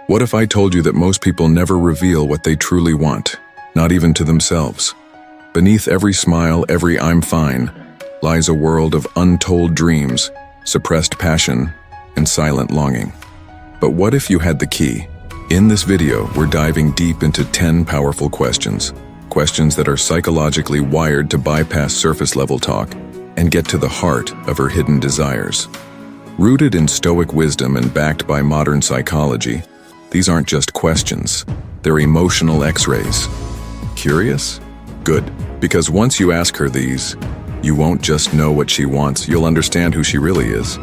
What if I told you that most people never reveal what they truly want, not even to themselves? Beneath every smile, every "I'm fine," lies a world of untold dreams, suppressed passion, and silent longing. But what if you had the key? In this video, we're diving deep into 10 powerful questions. Questions that are psychologically wired to bypass surface-level talk and get to the heart of her hidden desires. Rooted in Stoic wisdom and backed by modern psychology, these aren't just questions, they're emotional X-rays. Curious? Good, because once you ask her these, you won't just know what she wants, you'll understand who she really is.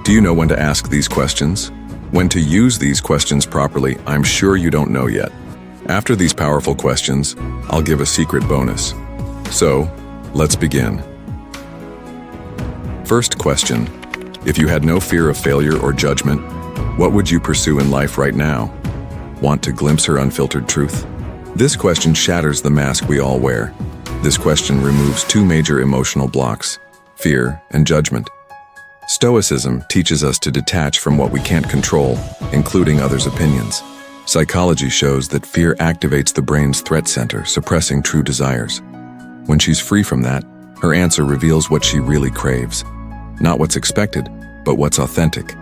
Do you know when to ask these questions? When to use these questions properly, I'm sure you don't know yet. After these powerful questions, I'll give a secret bonus. So, let's begin. First question: if you had no fear of failure or judgment, what would you pursue in life right now? Want to glimpse her unfiltered truth? This question shatters the mask we all wear. This question removes two major emotional blocks: fear and judgment. Stoicism teaches us to detach from what we can't control, including others' opinions. Psychology shows that fear activates the brain's threat center, suppressing true desires. When she's free from that, her answer reveals what she really craves. Not what's expected, but what's authentic.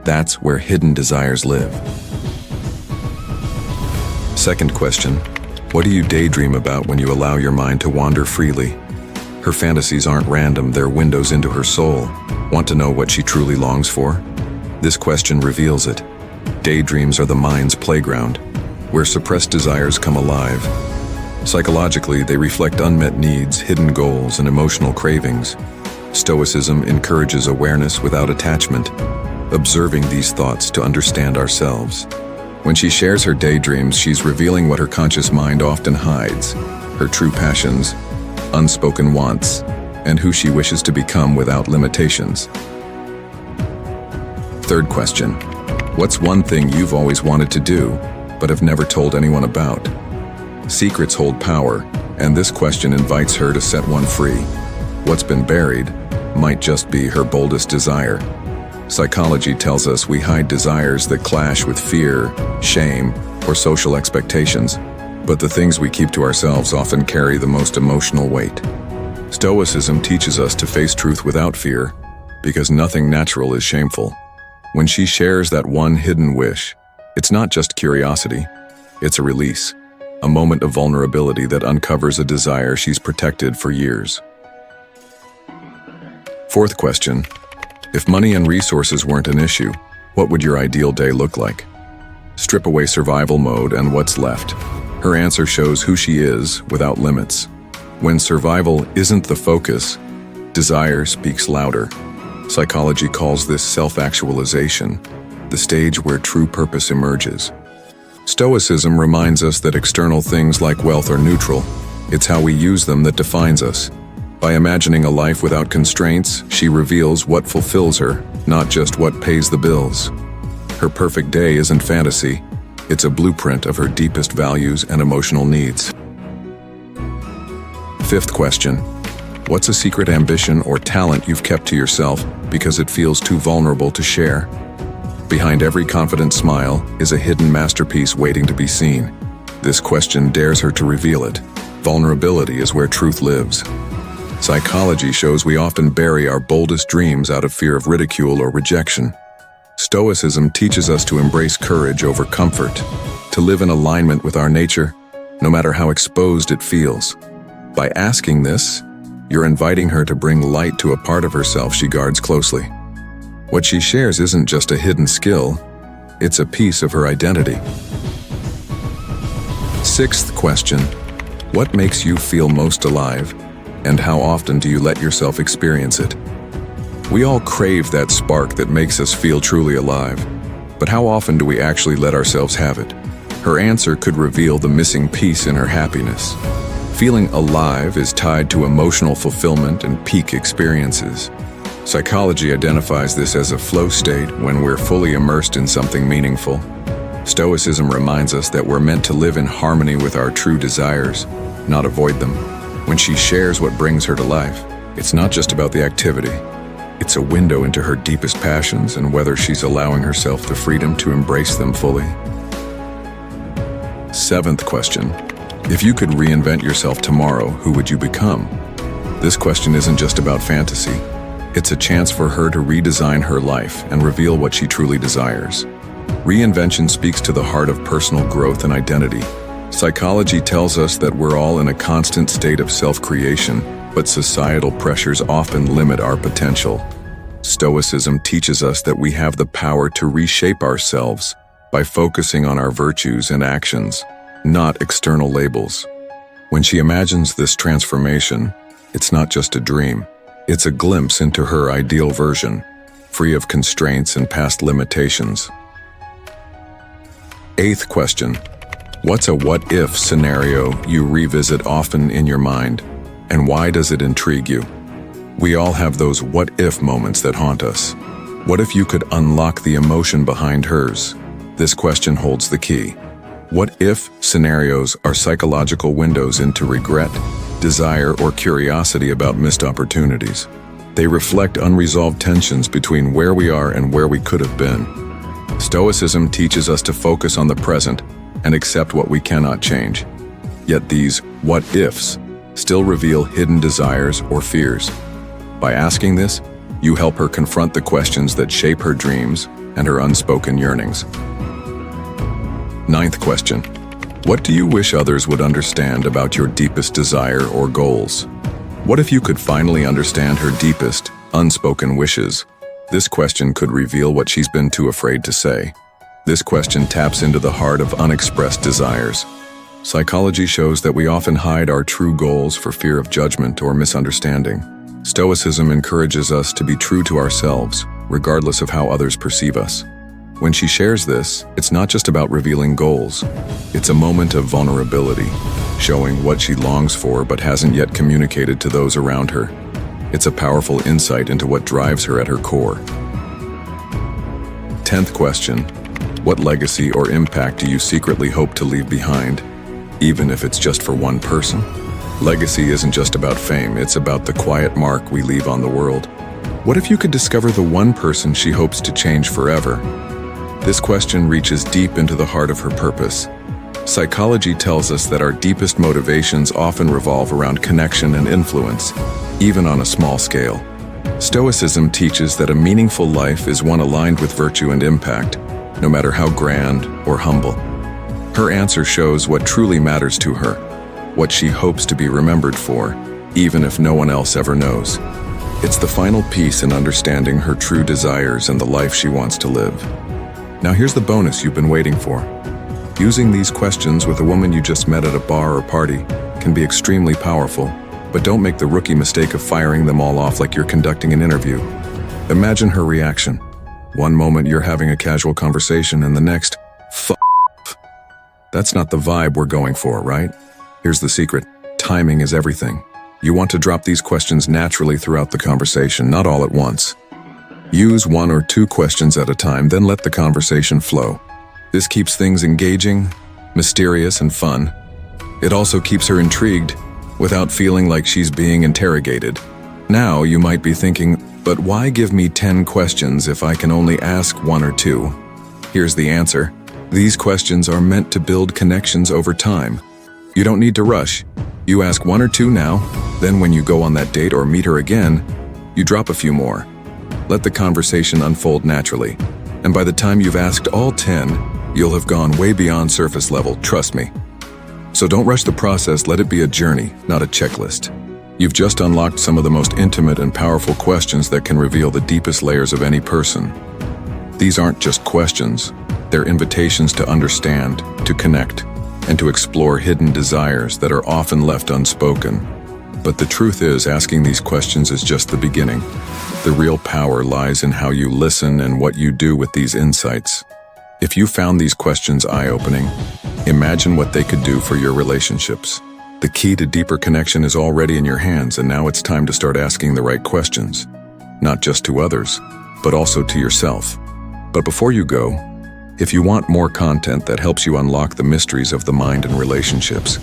That's where hidden desires live. Second question: what do you daydream about when you allow your mind to wander freely? Her fantasies aren't random, they're windows into her soul. Want to know what she truly longs for? This question reveals it. Daydreams are the mind's playground, where suppressed desires come alive. Psychologically, they reflect unmet needs, hidden goals, and emotional cravings. Stoicism encourages awareness without attachment, observing these thoughts to understand ourselves. When she shares her daydreams, she's revealing what her conscious mind often hides: her true passions, unspoken wants, and who she wishes to become without limitations. Third question: what's one thing you've always wanted to do, but have never told anyone about? Secrets hold power, and this question invites her to set one free. What's been buried might just be her boldest desire. Psychology tells us we hide desires that clash with fear, shame, or social expectations, but the things we keep to ourselves often carry the most emotional weight. Stoicism teaches us to face truth without fear, because nothing natural is shameful. When she shares that one hidden wish, it's not just curiosity, it's a release, a moment of vulnerability that uncovers a desire she's protected for years. Fourth question: if money and resources weren't an issue, what would your ideal day look like? Strip away survival mode and what's left. Her answer shows who she is without limits. When survival isn't the focus, desire speaks louder. Psychology calls this self-actualization, the stage where true purpose emerges. Stoicism reminds us that external things like wealth are neutral. It's how we use them that defines us. By imagining a life without constraints, she reveals what fulfills her, not just what pays the bills. Her perfect day isn't fantasy, it's a blueprint of her deepest values and emotional needs. Fifth question: what's a secret ambition or talent you've kept to yourself because it feels too vulnerable to share? Behind every confident smile is a hidden masterpiece waiting to be seen. This question dares her to reveal it. Vulnerability is where truth lives. Psychology shows we often bury our boldest dreams out of fear of ridicule or rejection. Stoicism teaches us to embrace courage over comfort, to live in alignment with our nature, no matter how exposed it feels. By asking this, you're inviting her to bring light to a part of herself she guards closely. What she shares isn't just a hidden skill, it's a piece of her identity. Sixth question: what makes you feel most alive, and how often do you let yourself experience it? We all crave that spark that makes us feel truly alive, but how often do we actually let ourselves have it? Her answer could reveal the missing piece in her happiness. Feeling alive is tied to emotional fulfillment and peak experiences. Psychology identifies this as a flow state when we're fully immersed in something meaningful. Stoicism reminds us that we're meant to live in harmony with our true desires, not avoid them. When she shares what brings her to life, it's not just about the activity. It's a window into her deepest passions and whether she's allowing herself the freedom to embrace them fully. 7th question. If you could reinvent yourself tomorrow, who would you become? This question isn't just about fantasy. It's a chance for her to redesign her life and reveal what she truly desires. Reinvention speaks to the heart of personal growth and identity. Psychology tells us that we're all in a constant state of self-creation, but societal pressures often limit our potential. Stoicism teaches us that we have the power to reshape ourselves by focusing on our virtues and actions, not external labels. When she imagines this transformation, it's not just a dream. It's a glimpse into her ideal version, free of constraints and past limitations. 8th question. What's a what-if scenario you revisit often in your mind, and why does it intrigue you? We all have those what-if moments that haunt us. What if you could unlock the emotion behind hers? This question holds the key. What-if scenarios are psychological windows into regret, desire, or curiosity about missed opportunities. They reflect unresolved tensions between where we are and where we could have been. Stoicism teaches us to focus on the present and accept what we cannot change. Yet these what-ifs still reveal hidden desires or fears. By asking this, you help her confront the questions that shape her dreams and her unspoken yearnings. 9th question. What do you wish others would understand about your deepest desire or goals? What if you could finally understand her deepest, unspoken wishes? This question could reveal what she's been too afraid to say. This question taps into the heart of unexpressed desires. Psychology shows that we often hide our true goals for fear of judgment or misunderstanding. Stoicism encourages us to be true to ourselves, regardless of how others perceive us. When she shares this, it's not just about revealing goals. It's a moment of vulnerability, showing what she longs for but hasn't yet communicated to those around her. It's a powerful insight into what drives her at her core. 10th question. What legacy or impact do you secretly hope to leave behind, even if it's just for one person? Legacy isn't just about fame, it's about the quiet mark we leave on the world. What if you could discover the one person she hopes to change forever? This question reaches deep into the heart of her purpose. Psychology tells us that our deepest motivations often revolve around connection and influence, even on a small scale. Stoicism teaches that a meaningful life is one aligned with virtue and impact, no matter how grand or humble. Her answer shows what truly matters to her, what she hopes to be remembered for, even if no one else ever knows. It's the final piece in understanding her true desires and the life she wants to live. Now here's the bonus you've been waiting for. Using these questions with a woman you just met at a bar or party can be extremely powerful, but don't make the rookie mistake of firing them all off like you're conducting an interview. Imagine her reaction. One moment you're having a casual conversation and the next, That's not the vibe we're going for, right? Here's the secret. Timing is everything. You want to drop these questions naturally throughout the conversation, not all at once. Use 1 or 2 questions at a time, then let the conversation flow. This keeps things engaging, mysterious, and fun. It also keeps her intrigued without feeling like she's being interrogated. Now you might be thinking, but why give me 10 questions if I can only ask 1 or 2? Here's the answer. These questions are meant to build connections over time. You don't need to rush. You ask 1 or 2 now, then when you go on that date or meet her again, you drop a few more. Let the conversation unfold naturally. And by the time you've asked all 10, you'll have gone way beyond surface level, trust me. So don't rush the process, let it be a journey, not a checklist. You've just unlocked some of the most intimate and powerful questions that can reveal the deepest layers of any person. These aren't just questions, they're invitations to understand, to connect, and to explore hidden desires that are often left unspoken. But the truth is, asking these questions is just the beginning. The real power lies in how you listen and what you do with these insights. If you found these questions eye-opening, imagine what they could do for your relationships. The key to deeper connection is already in your hands, and now it's time to start asking the right questions. Not just to others, but also to yourself. But before you go, if you want more content that helps you unlock the mysteries of the mind and relationships,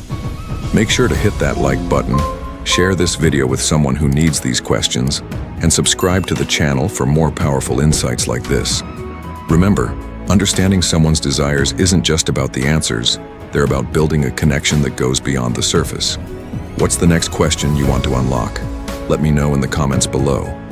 make sure to hit that like button, share this video with someone who needs these questions, and subscribe to the channel for more powerful insights like this. Remember, Understanding someone's desires isn't just about the answers, they're about building a connection that goes beyond the surface. What's the next question you want to unlock? Let me know in the comments below.